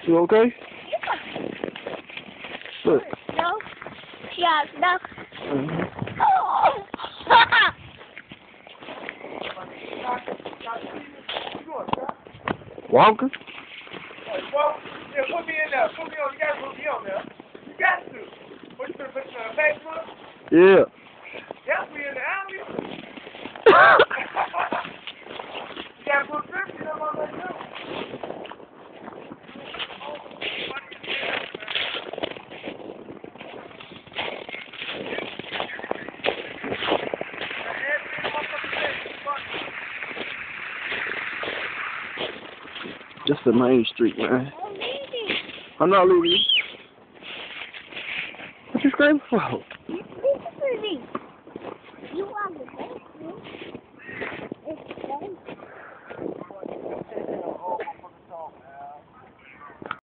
You okay? Look. No. Yeah, no. Walker? Well, yeah, put me in there. Put me on. You gotta put me on there. You got to. What you gonna put me on Facebook? Yeah. Yeah, we in the alley. You gotta put 50 on that too. Just the main street, man. I'm not leaving you. What you screaming for?